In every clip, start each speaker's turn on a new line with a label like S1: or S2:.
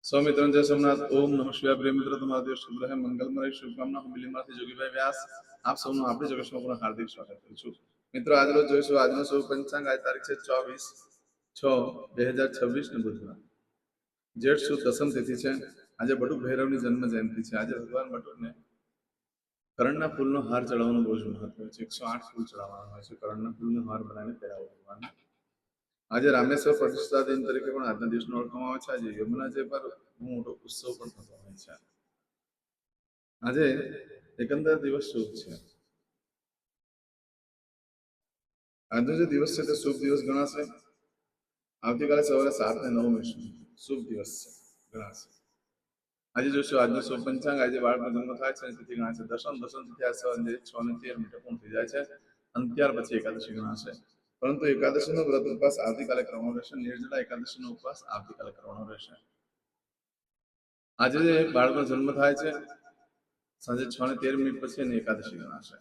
S1: सौमित्रन जय सोमनाथ ओम नमः शिवाय प्रिय मित्र तुम्हारा દિવસ શુભ રહે મંગલમય શુભકામના હું બિલીમાંથી જોગીભાઈ વ્યાસ આપ સૌનું આપણી જોગેશમાં પૂર્ણ હાર્દિક સ્વાગત કરું છું મિત્રો આજ રોજ જોઈશું આજનો શુભ પંચાંગ આજ તારીખ છે 24/6/2026 ને બુધવાર જેઠ સુદ દસમ તિથિ છે આજે બટુક ભૈરવની જન્મ જયંતિ છે આજે ભગવાન બટુકને કરણના ફૂલનો હાર ચડાવવાનું બહુ જ મહત્વ છે 108 ફૂલ ચડાવવાના હોય છે કરણના ફૂલનો હાર બનાવીને પહેરાવો ભગવાનને આજે રામેશ્વર પ્રતિષ્ઠા દિન તરીકે પણ આજના દિવસનો ઓળખવામાં આવે છે આજે યમુનાજી પર બહુ મોટો ઉત્સવ પણ થતો હોય છે આજે એકંદર દિવસ શુભ છે આજનો જે દિવસ છે તે શુભ દિવસ ગણાશે આવતીકાલે સવારે 7 ને 9 શુભ દિવસ છે ગણાશે આજે જોશું આજનો શુભ પંચાંગ આજે બાળકનો જન્મ થાય છે તિથિ ગણાશે દસમ તિથિ આ સવારે 6 ને 13 પૂર્ણ થઈ જાય છે અને ત્યાર પછી એકાદશી ગણાશે પરંતુ એકાદશીનો વ્રત ઉપવાસ આવતીકાલે કરવાનો રહેશે નિર્જળા એકાદશીનો ઉપવાસ આવતીકાલે કરવાનો રહેશે આજે જે બાળકનો જન્મ થાય છે સાંજે 6 ને 13 પછી એની એકાદશી ગણાશે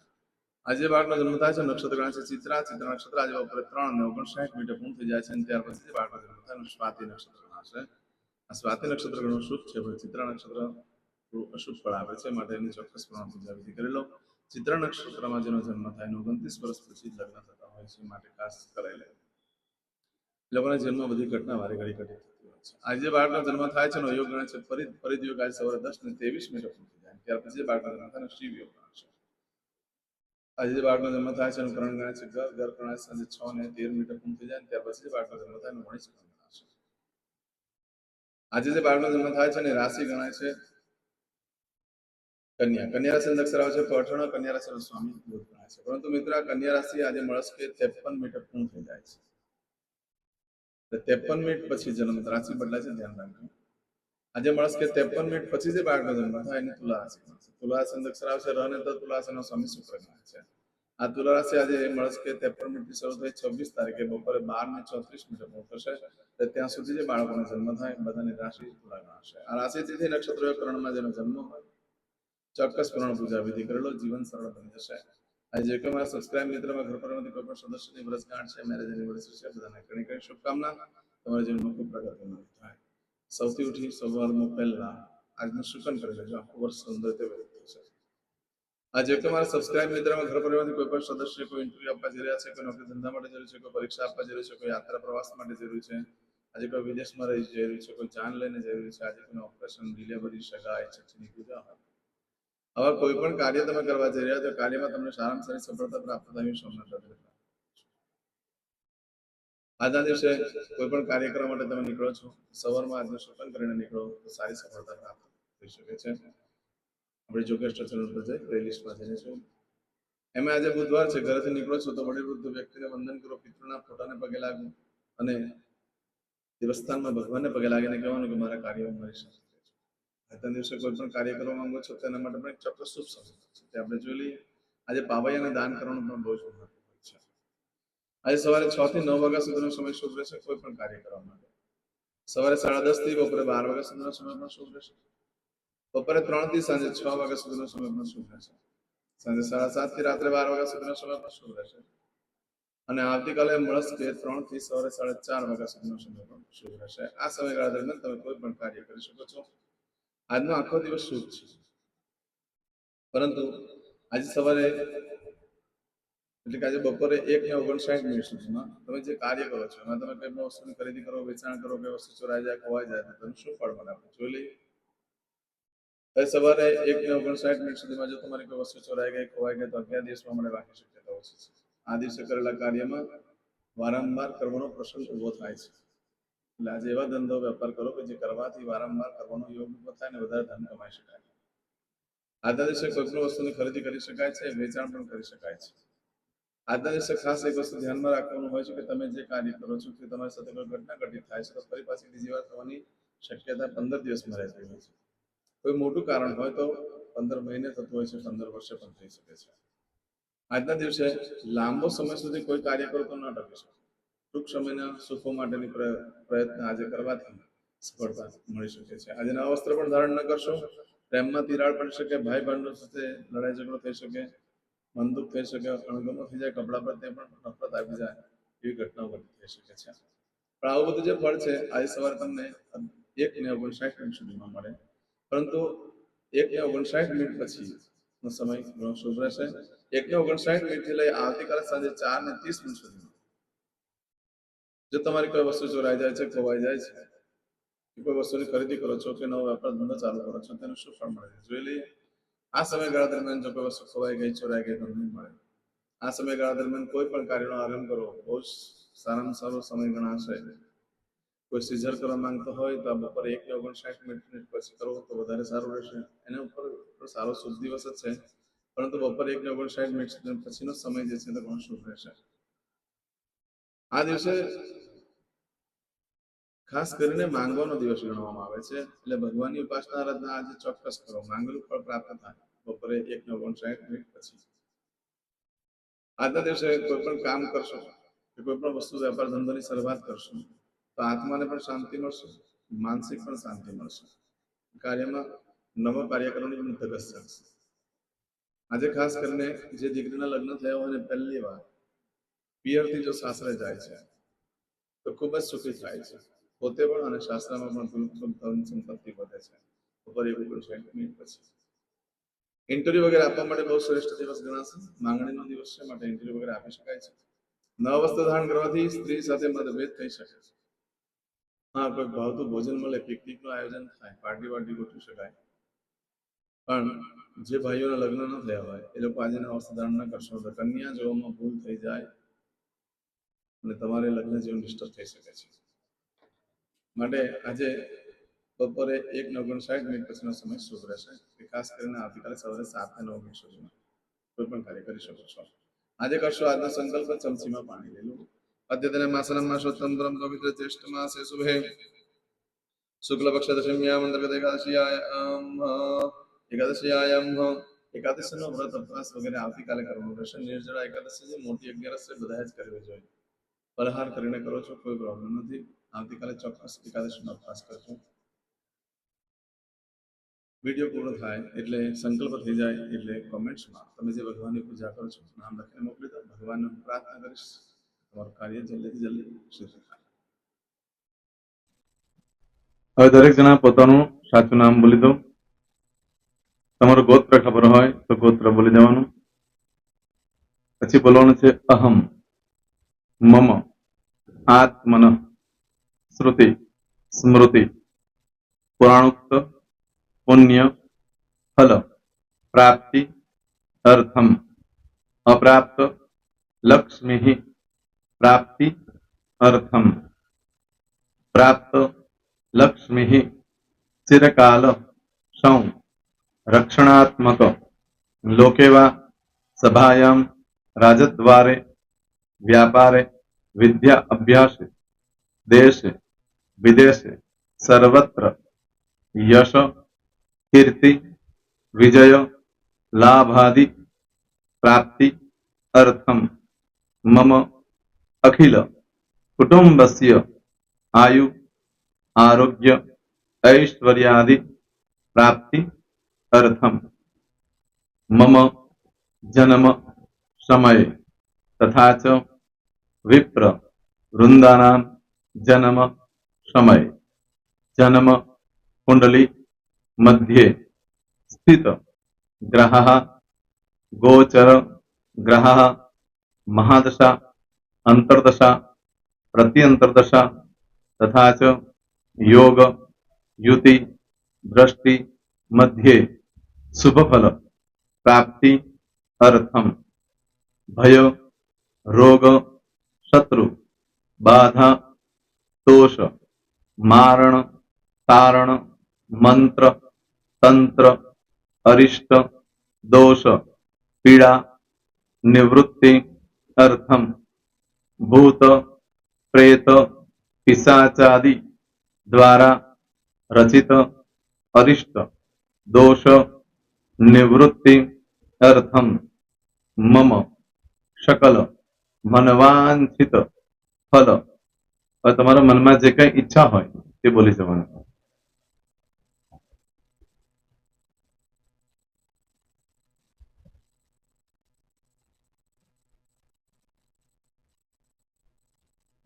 S1: આજે બાળકનો જન્મ થાય છે નક્ષત્ર ગણાશે ચિત્રા નક્ષત્ર આજે બપોરે 3:59 પૂર્ણ થઈ જાય છે અને ત્યાર પછી બાળકનો જન્મ થાય સ્વાતિ નક્ષત્ર ગણાશે આ સ્વાતિ નક્ષત્ર ઘણું શુભ છે પણ ચિત્રા નક્ષત્ર થોડું અશુભ ફળ આપે છે માટે એની ચોક્કસ પ્રમાણ પૂજા વિધિ કરી લો ચિત્રા નક્ષત્રમાં જેનો જન્મ થાય 29 વર્ષ પછી લગ્ન થતા હોય છે માટે ખાસ કરાઈ લે લોકોના જન્મ બધી ઘટના વારે ઘડી ઘટી થતી હોય છે આજે બાળકનો જન્મ થાય છે યોગ ગણાય છે ફરીદ યોગ આજે સવારે 10:23 પૂર્ણ થઈ જાય ત્યાર પછી બાળકનો જન્મ થાય શિવ યોગ ગણાશે આજે બાળકનો જન્મ થાય છે એનું કરણ ગણાય છે ઘર ગણાય સાંજે 6 ને 13 પૂર્ણ થઈ જાય ત્યાર પછી બાળકનો જન્મ થાય એનું વણિજ કરણ ગણાશે આજે જે બાળકનો જન્મ થાય છે એની રાશિ ગણાય છે કન્યા રાશિ અક્ષર આવે છે પઠણ કન્યા રાશિનો સ્વામી બુધ ગણાય છે પરંતુ મિત્ર આ કન્યા રાશિ આજે મળસ્કે 53 પૂર્ણ થઈ જાય છે 53 પછી જન્મ રાશિ બદલાય છે ધ્યાન રાખજો આજે મળસ્કે 53 પછી જે બાળકનો જન્મ થાય એની તુલા રાશિ ગણાશે તુલા રાશિ અક્ષર આવે છે રહને તો તુલા રાશિનો સ્વામી શુક્ર ગણાય છે આ તુલા રાશિ આજે મળસ્કે 53 થી શરૂ થઈ 26 તારીખે બપોરે 12:34 પૂર્ણ થશે ત્યાં સુધી જે બાળકોનો જન્મ થાય બધાની રાશિ તુલા ગણાશે આ રાશિ તિથિ નક્ષત્ર કરણમાં જેનો જન્મ હોય ચોક્કસ પ્રમાણ પૂજા વિધિ કરેલો જીવન સરળ બની જશે આજે જે કોઈ મારા સબસ્ક્રાઇબ મિત્રમાં ઘર પરિવારમાંથી કોઈ પણ સદસ્યની વર્ષગાંઠ છે મેરેજ એનિવર્સરી છે બધાને ઘણી ઘણી શુભકામના તમારા જીવનમાં ખૂબ પ્રગતિ થાય સૌથી ઉઠી સવારમાં પહેલા આજનું શુકન કરી લેજો આખું વર્ષ સુંદર રીતે વ્યતીત થશે આજે કે મારા સબસ્ક્રાઇબ મિત્રમાં ઘર પરિવારમાંથી કોઈ પણ સદસ્ય કોઈ ઇન્ટરવ્યુ આપવા જઈ રહ્યા છે કોઈ નોકરી ધંધા માટે જરૂર છે કોઈ પરીક્ષા આપવા જરૂર છે કોઈ યાત્રા પ્રવાસ માટે જરૂર છે આજે કોઈ વિદેશમાં રહી જઈ રહ્યું છે કોઈ જાન લઈને જઈ રહ્યું છે આજે કોઈ ઓપરેશન ડિલિવરી સગાઈ છઠ્ઠીની પૂજા હોય હવે કોઈ પણ કાર્ય તમે કરવા જઈ રહ્યા તો કાર્યમાં તમને સારામાં સારી સફળતા પ્રાપ્ત થવી સોમનાથ આજના દિવસે કોઈ પણ કાર્ય કરવા માટે તમે નીકળો છો સવારમાં આજનું શુકન કરીને નીકળો તો સારી સફળતા પ્રાપ્ત થઈ શકે છે આપણે જોગેશ ચેનલ પર જઈ પ્લેલિસ્ટમાં જઈને છું એમાં આજે બુધવાર છે ઘરેથી નીકળો છો તો વડીલ વૃદ્ધ વ્યક્તિને વંદન કરો પિતૃના ફોટાને પગે લાગો અને દેવસ્થાનમાં ભગવાનને પગે લાગીને કહેવાનું કે મારા કાર્યમાં મારી સાથે આજના દિવસે કોઈ પણ કાર્ય કરવા માંગો છો તેના માટે પણ એક ચોક્કસ શુભ સમય છે તે આપણે જોઈ લઈએ આજે પાવૈયાને દાન કરવાનું પણ બહુ જ મહત્વ હોય છે આજે સવારે 6 થી 9 વાગ્યા સુધીનો સમય શુભ રહેશે કોઈ પણ કાર્ય કરવા માટે સવારે 10:30 થી બપોરે 12 વાગ્યા સુધીનો સમય પણ શુભ રહેશે બપોરે 3 થી સાંજે 6 વાગ્યા સુધીનો સમય પણ શુભ રહેશે સાંજે 7:30 થી રાત્રે 12 વાગ્યા સુધીનો સમય પણ શુભ રહેશે અને આવતીકાલે મળસ્કે 3 થી સવારે 4:30 વાગ્યા સુધીનો સમય પણ શુભ રહેશે આ સમયગાળા દરમિયાન તમે કોઈ પણ કાર્ય કરી શકો છો આજનો આખો દિવસ શુભ છે પરંતુ આજે સવારે એટલે કે આજે બપોરે 1:59 સુધીમાં તમે જે કાર્ય કરો છો એમાં તમે કોઈ પણ વસ્તુની ખરીદી કરો વેચાણ કરો કે વસ્તુ ચોરાઈ જાય ખોવાઈ જાય તો તમે શું ફળ મળે આપણે જોઈ લઈએ સવારે 1:59 સુધીમાં જો તમારી કોઈ વસ્તુ ચોરાઈ ગઈ ખોવાઈ ગઈ તો 11 દિવસમાં મળે બાકી શક્યતા ઓછી છે આ દિવસે કરેલા કાર્યમાં વારંવાર કરવાનો પ્રસંગ ઉભો થાય છે એટલે આજે એવા ધંધો વેપાર કરો કે જે કરવાથી વારંવાર કરવાનો યોગ ઉભો થાય ને વધારે ધન કમાઈ શકાય આજના દિવસે કોઈ પણ વસ્તુની ખરીદી કરી શકાય છે વેચાણ પણ કરી શકાય છે આજના દિવસે ખાસ એક વસ્તુ ધ્યાનમાં રાખવાનું હોય છે કે તમે જે કાર્ય કરો છો કે તમારી સાથે કોઈ ઘટના ઘટિત થાય છે તો ફરી પાછી બીજી વાર થવાની શક્યતા 15 દિવસમાં રહેતી હોય છે કોઈ મોટું કારણ હોય તો 15 મહિને થતું હોય છે 15 વર્ષે પણ થઈ શકે છે આજના દિવસે લાંબો સમય સુધી કોઈ કાર્ય કરો તો ન ટકી શકે ટૂંક સમયના સુખો માટેની પ્રયત્ન આજે કરવાથી સફળતા મળી શકે છે આજે નવા વસ્ત્ર પણ ધારણ ન કરશો પ્રેમમાં તિરાડ પડી શકે ભાઈ બહેનો સાથે લડાઈ ઝઘડો થઈ શકે મનદુખ થઈ શકે અણગમો થઈ જાય કપડા પર તે પણ નફરત આવી જાય એવી ઘટનાઓ બની થઈ શકે છે પણ આવું બધું જે ફળ છે આજે સવારે તમને 1:59 સુધીમાં મળે, પરંતુ 1:59 પછીનો સમય ઘણો શુભ રહેશે. 1:59 લઈ આવતીકાલે સાંજે 4:30 સુધીમાં જો તમારી કોઈ વસ્તુ ચોરાઈ જાય છે, ખોવાઈ જાય છે, કોઈ વસ્તુની ખરીદી કરો છો કે નવો વેપાર ધંધો ચાલુ કરો છો, તેનું શું ફળ મળે છે જોઈ લઈએ. આ સમયગાળા દરમિયાન જો કોઈ વસ્તુ ખોવાઈ ગઈ, ચોરાઈ ગઈ તો નહીં મળે. આ સમયગાળા દરમિયાન કોઈ પણ કાર્યનો આરંભ કરવો બહુ જ સારામાં સારો સમય ગણાશે. કોઈ સીઝર કરવા માંગતો હોય તો આ બપોરે 1:59 પછી કરવો તો વધારે સારું રહેશે. એના ઉપર સારો શુભ દિવસ જ છે, પરંતુ બપોરે 1:59 પછીનો સમય જે છે તે ઘણો શુભ રહેશે. આ દિવસે ખાસ કરીને માંગવાનો દિવસ ગણવામાં આવે છે, એટલે ભગવાનની ઉપાસના આરાધના આજે ચોક્કસ કરો, માંગેલું ફળ પ્રાપ્ત થાય બપોરે 1:59 પછી. આજના દિવસે કોઈ પણ કામ કરશો કે કોઈ પણ વસ્તુ વેપાર ધંધાની શરૂઆત કરશો તો આત્માને પણ શાંતિ મળશે, માનસિક પણ શાંતિ મળશે. કાર્યમાં નવા કાર્ય કરવાની પણ ધગસ ચાલશે. આજે ખાસ કરીને જે દીકરીના લગ્ન થયા હોય ને પહેલી વાર પિયરથી જો સાસરે જાય છે તો ખૂબ જ સુખી થાય છે, પોતે પણ અને શાસ્ત્રમાં પણ ધન સંપત્તિ વધે છે. બપોરે 1:59 પછી ઇન્ટરવ્યુ વગેરે આપવા માટે બહુ શ્રેષ્ઠ દિવસ ગણાશે. માંગણીનો દિવસ છે માટે ઇન્ટરવ્યુ વગેરે આપી શકાય છે. નવા વસ્ત્ર ધારણ કરવાથી સ્ત્રી સાથે મતભેદ થઈ શકે છે. હા, કોઈ ભાવતું ભોજન મળે, પિકનિકનું આયોજન થાય, પાર્ટી વાર્ટી ગોઠવી શકાય. પણ જે ભાઈઓના લગ્ન ન થયા હોય એ લોકો આજે નવા વસ્ત્ર ધારણ ન કરશો તો કન્યા જોવામાં ભૂલ થઈ જાય અને તમારે લગ્ન જીવન ડિસ્ટર્બ થઈ શકે છે. માટે આજે બપોરે 1:59 પછીનો સમય શુભ રહેશે. ખાસ કરીને આવતીકાલે સવારે 7:09 સુધીમાં કોઈ પણ કાર્ય કરી શકો છો. આજે કરશો આજનો સંકલ્પ, ચમચીમાં પાણી લેલું. અદ્યતન માસનમ માસોત્તમ બ્રહ્મ પવિત્ર જ્યેષ્ઠ માસે શુભે શુક્લ પક્ષ દશમ્યામ અંતર્ગત એકાદશીનો વ્રત ઉપવાસ વગેરે આવતીકાલે કરવાનું રહેશે. નિર્જળા એકાદશી છે, મોટી 11 છે, બધા જ કરવી જોઈએ. ફલહાર કરીને કરો છો કોઈ પ્રોબ્લેમ નથી. આવતીકાલે ચોક્કસ એકાદશીનો ઉપવાસ કરજો. વિડીયો પૂર્ણ થાય એટલે સંકલ્પ થઈ જાય એટલે કોમેન્ટ્સમાં તમે જે ભગવાનની પૂજા કરો છો નામ લખીને મોકલી દો. ભગવાનને હું પ્રાર્થના કરીશ તમારું કાર્ય જલ્દીથી જલ્દી સિદ્ધ થાય. હવે દરેક જણા પોતાનું સાચું નામ બોલી દો. તમારું ગોત્ર ખબર હોય તો ગોત્ર બોલી દેવાનું. પછી બોલવાનું છે અહમ, મમ, આત્મન, શ્રુતિ, સ્મૃતિ, પુરાણોક્ત, પુણ્ય, ફલ, પ્રાપ્તિ, અર્થમ, અપ્રાપ્ત, લક્ષ્મી, પ્રાપ્તિ, અર્થમ, પ્રાપ્ત, લક્ષ્મી, ચિરકાલ, સૌ, રક્ષણાત્મક, લોકેવા, સભાયામ, રાજદ્વારે, વ્યાપારે, વિદ્યા અભ્યાસે, દેશે, વિદેશે, સર્વત્ર, યશ, કીર્તિ, વિજય, લાભાદि, પ્રાપ્તિ, અર્થમ, મમ, અખિલ, કુટુંબસ્ય, આયુ, આરોગ્ય, ऐश्वर्यादि, प्राप्ति, अर्थम, मम, जन्म, समय, तथा च विप्र, वृंदानां, जन्म, समय, जन्म, कुंडली, मध्ये, स्थित, ग्रहः, गोचर, ग्रहः, महादशा, अंतर्दशा, प्रत्यंतर्दशा, तथा च योग, युति, दृष्टि, मध्ये, शुभ फल, प्राप्ति, अर्थम, भय, रोग, शत्रु, बाधा, दोष, मारण, तारण, मंत्र, तंत्र, अरिष्ट, दोष, पीड़ा, निवृत्ति, अर्थम, भूत, प्रेत, पिशाचादि द्वारा रचित अरिष्ट, दोष, निवृत्ति, अर्थम, मम, सकल, मनवांछित फल. તમારા મનમાં જે કઈ ઈચ્છા હોય તે બોલી જવાનું.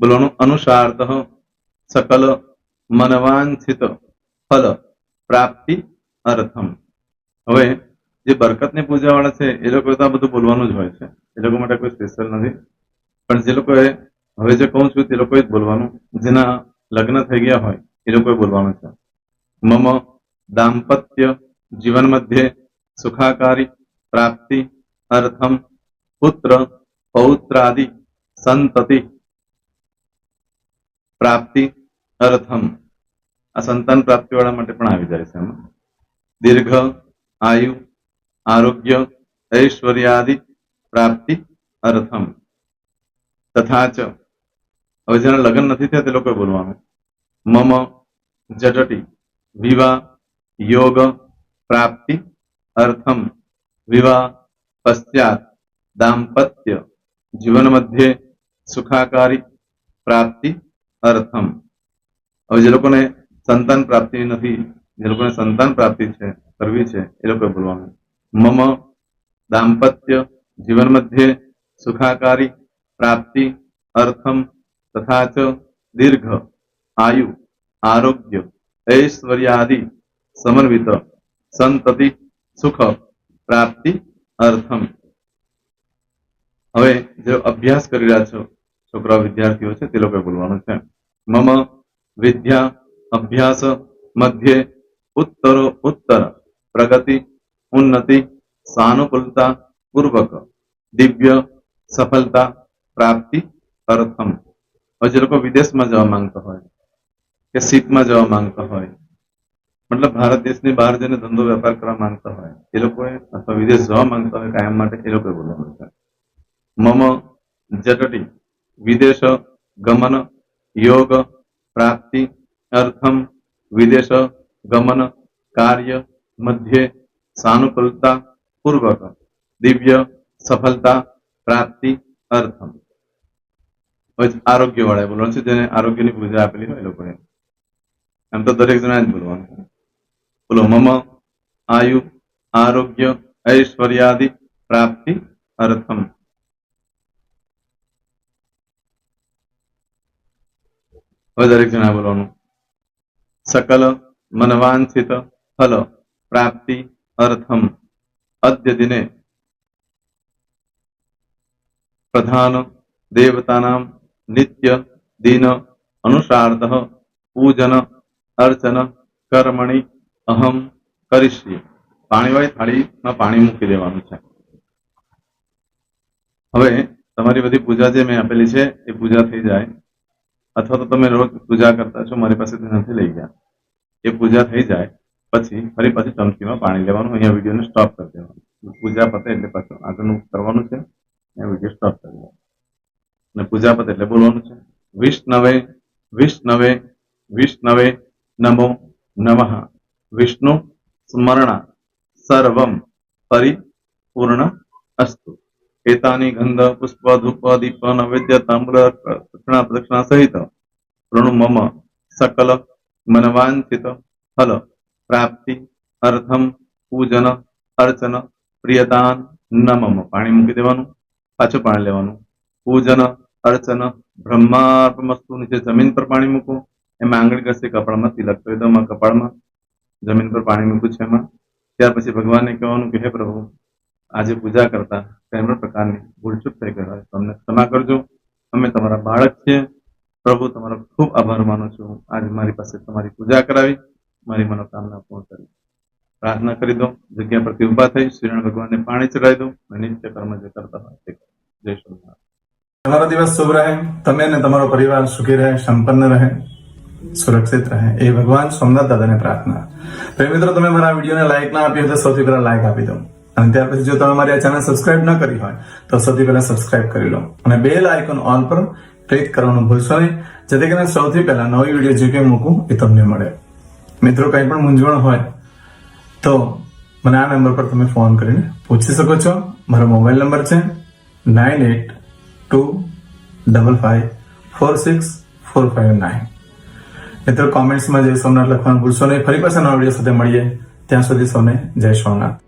S1: બોલવાનું અનુસારતઃ सकल मनवांछित
S2: ફલ પ્રાપ્તિ અર્થમ. હવે જે બરકતની પૂજા વાળા છે એ લોકો તો આ બધું બોલવાનું જ હોય છે, એ લોકો માટે કોઈ સ્પેશિયલ નથી. પણ જે લોકોએ હવે જે કહું છું તે લોકોએ જ બોલવાનું, જેના લગ્ન થઈ ગયા હોય એ લોકોએ બોલવાનું છે. મમ દાંપત્ય જીવન મધ્યે સુખાકારી પ્રાપ્તિ અર્થમ પુત્ર પૌત્રાદિ સંતતિ પ્રાપ્તિ અર્થમ. આ સંતાન પ્રાપ્તિ વાળા માટે પણ આવી જાય છે એમાં. દીર્ઘ આયુ આરોગ્ય ઐશ્વર્યાદિ પ્રાપ્તિ અર્થમ. તથા ચ, હવે જેના લગ્ન નથી થયા તે લોકોએ બોલવાનું. મમ જટટી વિવાહ યોગ પ્રાપ્તિ અર્થમ વિવાહ પશ્ચાત દાંપત્ય જીવન મધ્યે સુખાકારી પ્રાપ્તિ અર્થમ. હવે જે લોકોને સંતાન પ્રાપ્તિ નથી, જે લોકોને સંતાન પ્રાપ્તિ છે કરવી છે એ લોકોએ બોલવાનું. મમ દાંપત્ય જીવન મધ્યે સુખાકારી પ્રાપ્તિ અર્થમ તથા ચ દીર્ઘ આયુ આરોગ્ય ઐશ્વર્યાદિ સમન્વિત સંતતિ સુખ પ્રાપ્તિ અર્થમ. હવે જે અભ્યાસ કરી રહ્યા છો છોકરાઓ વિદ્યાર્થીઓ છે તે લોકોએ બોલવાનું છે. મમ વિદ્યા અભ્યાસ મધ્યે ઉત્તરો ઉત્તર પ્રગતિ ઉન્નતિ સાનુકૂલતા પૂર્વક દિવ્ય સફળતા પ્રાપ્તિ અર્થમ. હવે જે લોકો વિદેશમાં જવા માંગતા હોય કે સીટમાં જવા માંગતા હોય, મતલબ ભારત દેશની બહાર જઈને ધંધો વેપાર કરવા માંગતા હોય એ લોકોએ, અથવા વિદેશ જવા માંગતા હોય કાયમ માટે, એ લોકોએ બોલવાનું છે. મમ જટટી વિદેશ ગમન યોગ પ્રાપ્તિ અર્થમ વિદેશ ગમન કાર્ય મધ્યે સાનુકૂલતા પૂર્વક દિવ્ય સફળતા પ્રાપ્તિ અર્થમ. આરોગ્ય વાળા બોલવાનું છે, જેને આરોગ્યની પૂજા આપેલી હોય એ લોકોએ. એમ તો દરેક જણા જ બોલવાનું. બોલો. મમ આયુ આરોગ્ય ઐશ્વર્યાદિ પ્રાપ્તિ અર્થમ. હવે દરેક જણા બોલવાનું. સકલ મનવાંછિત ફલ પ્રાપ્તિ અર્થમ અદ્ય દિને પ્રધાન દેવતાનામ નિત્ય દિન અનુસાર્થ પૂજન અર્ચન કર્મણિ અહમ કરીશ્યે. પાણીવાળી થાળીમાં પાણી મૂકી દેવાનું છે. હવે તમારી બધી પૂજા જે મેં આપેલી છે એ પૂજા થઈ જાય, અથવા તો તમે રોજ પૂજા કરતા છો મારી પાસેથી નથી લઈ ગયા, એ પૂજા થઈ જાય પછી ફરી પાછી ચમચીમાં પાણી લેવાનું. અહીંયા વિડીયોને સ્ટોપ કરી દેવાનું. પૂજા પતે એટલે પાછું આગળનું કરવાનું છે. અહીંયા વિડીયો સ્ટોપ કરી દેવાનું અને પૂજા પતે એટલે બોલવાનું છે. વિષ્ણવે વિષ્ણવે વિષ્ણવે નમો નમઃ વિષ્ણુ સ્મરણા સર્વમ પરિપૂર્ણ અસ્તુ. એતાની ગંધ પુષ્પ ધૂપ દીપ નૈવેદ્ય તામ્ર દક્ષિણા પ્રદક્ષિણા સહિત પ્રણુ મમ સકલ મનવાંછિત ફલ પ્રાપ્તિ અર્થમ પૂજન અર્ચન પ્રિયતાન નમમ. પાણી મૂકી દેવાનું, પાછું પાણી લેવાનું. પૂજન અર્ચન બ્રહ્માર્પણમસ્તુ. નીચે જમીન પર પાણી મૂકો, એમાં આંગળી ઘસી કપાળમાં તિલક કરી દો. કપાળમાં જમીન પર પાણી મૂક્યું છે એમાં. ત્યાર પછી ભગવાનને કહેવાનું કે હે પ્રભુ, આજે પૂજા કરતા કઈ પણ પ્રકારની ભૂલચૂક થઈ ગઈ હોય તો અમને ક્ષમા કરજો. અમે તમારા બાળક છીએ. પ્રભુ તમારો ખૂબ આભાર માનું છું, આજે મારી પાસે તમારી પૂજા કરાવી, મારી મનોકામના પૂર્ણ કરી. પ્રાર્થના કરી દો. જગ્યા પરથી ઉભા થઈ શ્રીનારાયણ ભગવાનને પાણી ચડાવી દો. નિત્ય કર્મ જે કરતા હોય તે. જય શ્રી.
S3: તમારો દિવસ શુભ રહે. તમે અને તમારો પરિવાર સુખી રહે, સંપન્ન રહે, સુરક્ષિત રહે, એ ભગવાન સોમનાથ દાદાને પ્રાર્થના. તો મિત્રો, તમે મારા વિડીયોને લાઈક ના આપી હોય તો સૌથી પહેલા લાઈક આપી દો. અને ત્યાર પછી જો તમે મારી આ ચેનલ સબસ્ક્રાઇબ ન કરી હોય તો સૌથી પહેલા સબસ્ક્રાઇબ કરી લો અને બેલ આઇકોન ઓલ પર ક્લિક કરવાનું ભૂલશો નહીં, જેથી કરીને સૌથી પહેલા નવી વિડીયો જે કંઈ મૂકું એ તમને મળે. મિત્રો, કંઈ પણ મૂંઝવણ હોય તો મને આ નંબર પર તમે ફોન કરીને પૂછી શકો છો. મારો મોબાઈલ નંબર છે 9825546459. મિત્રો, કોમેન્ટ્સમાં જય સોમનાથ લખવાનું ભૂલશો નહીં. ફરી પાછા નવા વિડીયો સાથે મળીએ. ત્યાં સુધી સૌને જય સોમનાથ.